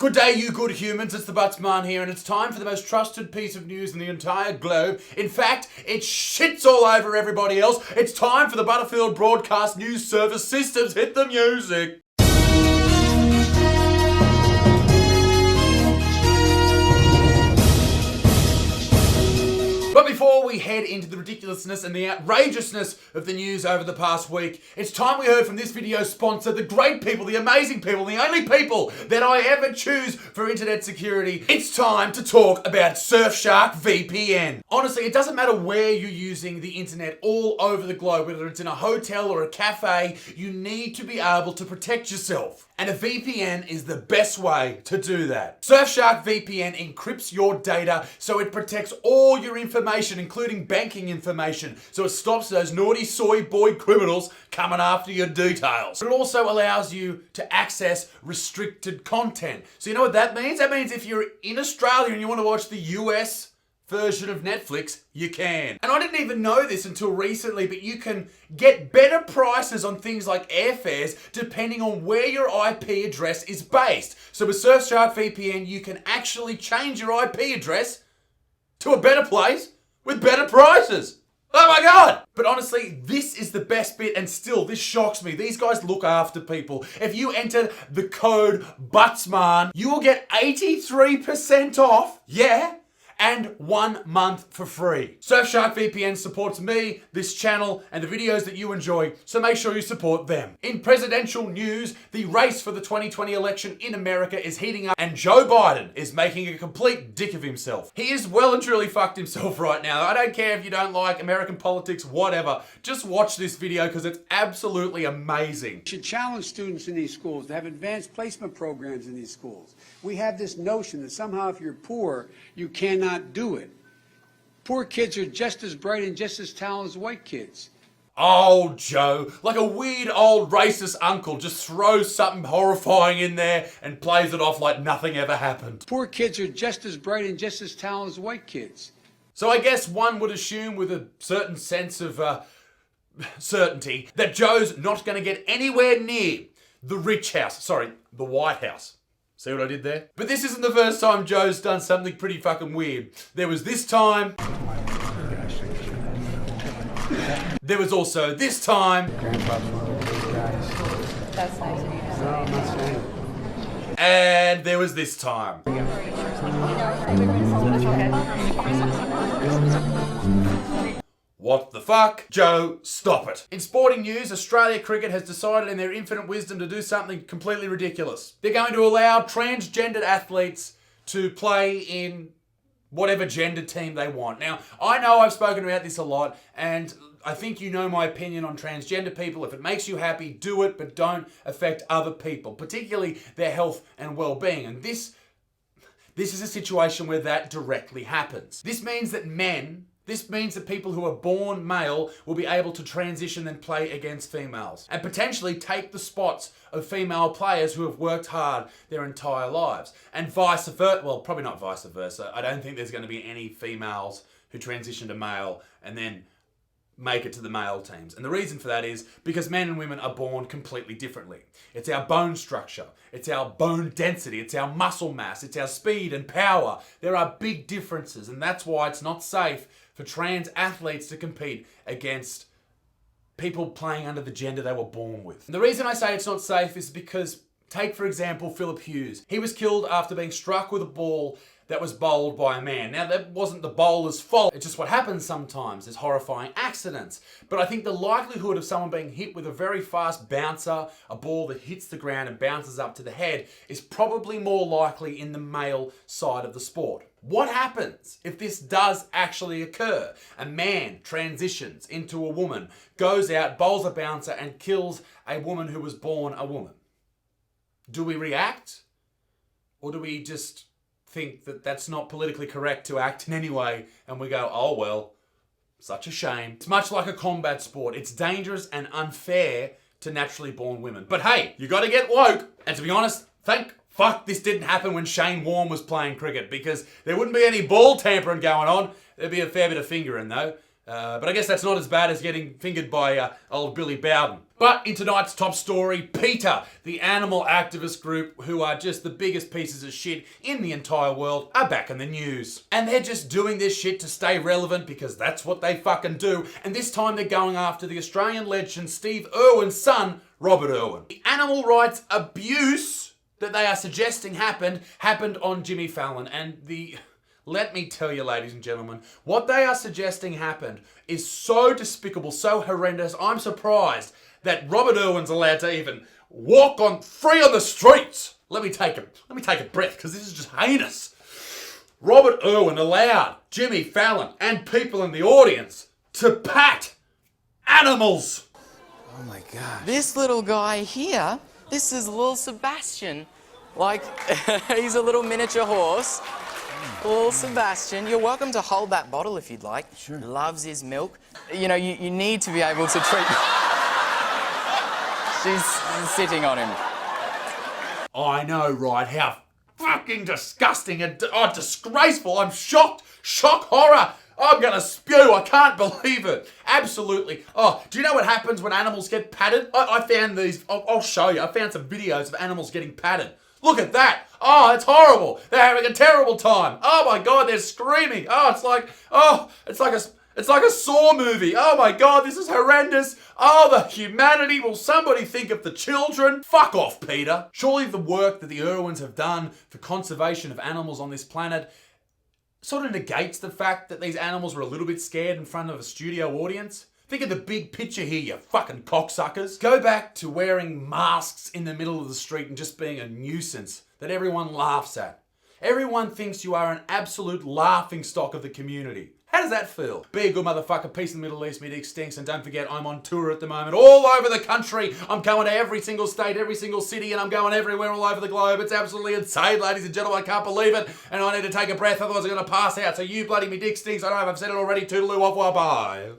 Good day, you good humans. It's the Buttsman here, and it's time for the most trusted piece of news in the entire globe. In fact, it shits all over everybody else. It's time for the Butterfield Broadcast News Service Systems. Hit the music. But before we head into the ridiculousness and the outrageousness of the news over the past week, it's time we heard from this video's sponsor, the great people, the amazing people, the only people that I ever choose for internet security. It's time to talk about Surfshark VPN. Honestly, it doesn't matter where you're using the internet all over the globe, whether it's in a hotel or a cafe, you need to be able to protect yourself. And a VPN is the best way to do that. Surfshark VPN encrypts your data so it protects all your information, including banking information, so it stops those naughty soy boy criminals coming after your details. It also allows you to access restricted content. So you know what that means? That means if you're in Australia and you want to watch the US version of Netflix, you can. And I didn't even know this until recently, but you can get better prices on things like airfares depending on where your IP address is based. So with Surfshark VPN, you can actually change your IP address to a better place with better prices. Oh my God! But honestly, this is the best bit, and still, this shocks me. These guys look after people. If you enter the code BUTTSMAN, you will get 83% off. Yeah. And 1 month for free. Surfshark VPN supports me, this channel, and the videos that you enjoy, so make sure you support them. In presidential news, the race for the 2020 election in America is heating up, and Joe Biden is making a complete dick of himself. He is well and truly fucked himself right now. I don't care if you don't like American politics, whatever. Just watch this video because it's absolutely amazing. We should challenge students in these schools to have advanced placement programs in these schools. We have this notion that somehow if you're poor, you cannot do it. Poor kids are just as bright and just as talented as white kids. Oh, Joe, like a weird old racist uncle just throws something horrifying in there and plays it off like nothing ever happened. Poor kids are just as bright and just as talented as white kids. So I guess one would assume with a certain sense of certainty that Joe's not going to get anywhere near the rich house. Sorry, the White House. See what I did there? But this isn't the first time Joe's done something pretty fucking weird. There was this time. There was also this time. That's nice of you to say. No, I'm not saying. And there was this time. What the fuck? Joe, stop it. In sporting news, Australia Cricket has decided in their infinite wisdom to do something completely ridiculous. They're going to allow transgendered athletes to play in whatever gender team they want. Now, I know I've spoken about this a lot, and I think you know my opinion on transgender people. If it makes you happy, do it, but don't affect other people, particularly their health and well-being. And this is a situation where that directly happens. This means that people who are born male will be able to transition and play against females and potentially take the spots of female players who have worked hard their entire lives. And vice versa, well, probably not vice versa. I don't think there's going to be any females who transition to male and then make it to the male teams. And the reason for that is because men and women are born completely differently. It's our bone structure, it's our bone density, it's our muscle mass, it's our speed and power. There are big differences, and that's why it's not safe for trans athletes to compete against people playing under the gender they were born with. And the reason I say it's not safe is because, take for example, Philip Hughes. He was killed after being struck with a ball that was bowled by a man. Now, that wasn't the bowler's fault. It's just what happens sometimes. There's horrifying accidents. But I think the likelihood of someone being hit with a very fast bouncer, a ball that hits the ground and bounces up to the head, is probably more likely in the male side of the sport. What happens if this does actually occur? A man transitions into a woman, goes out, bowls a bouncer, and kills a woman who was born a woman. Do we react? Or do we just think that that's not politically correct to act in any way, and we go, oh well, such a shame. It's much like a combat sport. It's dangerous and unfair to naturally born women. But hey, you gotta get woke. And to be honest, thank fuck this didn't happen when Shane Warne was playing cricket, because there wouldn't be any ball tampering going on. There'd be a fair bit of fingering though. But I guess that's not as bad as getting fingered by old Billy Bowden. But in tonight's top story, PETA, the animal activist group who are just the biggest pieces of shit in the entire world, are back in the news. And they're just doing this shit to stay relevant because that's what they fucking do. And this time they're going after the Australian legend Steve Irwin's son, Robert Irwin. The animal rights abuse that they are suggesting happened on Jimmy Fallon, and let me tell you, ladies and gentlemen, what they are suggesting happened is so despicable, so horrendous. I'm surprised that Robert Irwin's allowed to even walk free on the streets. Let me take a breath, because this is just heinous. Robert Irwin allowed Jimmy Fallon and people in the audience to pat animals. Oh my gosh. This little guy here, this is little Sebastian. Like, he's a little miniature horse. Little Sebastian, you're welcome to hold that bottle if you'd like. Sure. Loves his milk. You know, you need to be able to treat... She's sitting on him. I know, right? How fucking disgusting and disgraceful. I'm shocked. Shock horror. I'm gonna spew. I can't believe it. Absolutely. Oh, do you know what happens when animals get patted? I found these. I'll show you. I found some videos of animals getting patted. Look at that. Oh, it's horrible. They're having a terrible time. Oh my God, they're screaming. Oh, it's like a Saw movie. Oh my God, this is horrendous. Oh, the humanity. Will somebody think of the children? Fuck off, Peter. Surely the work that the Irwins have done for conservation of animals on this planet sort of negates the fact that these animals were a little bit scared in front of a studio audience. Think of the big picture here, you fucking cocksuckers. Go back to wearing masks in the middle of the street and just being a nuisance that everyone laughs at. Everyone thinks you are an absolute laughingstock of the community. How does that feel? Be a good motherfucker, peace in the Middle East, me dick stinks, and don't forget I'm on tour at the moment all over the country. I'm going to every single state, every single city, and I'm going everywhere all over the globe. It's absolutely insane, ladies and gentlemen, I can't believe it, and I need to take a breath, otherwise I'm going to pass out. So you bloody me dick stinks, I don't know if I've said it already, toodaloo, bye.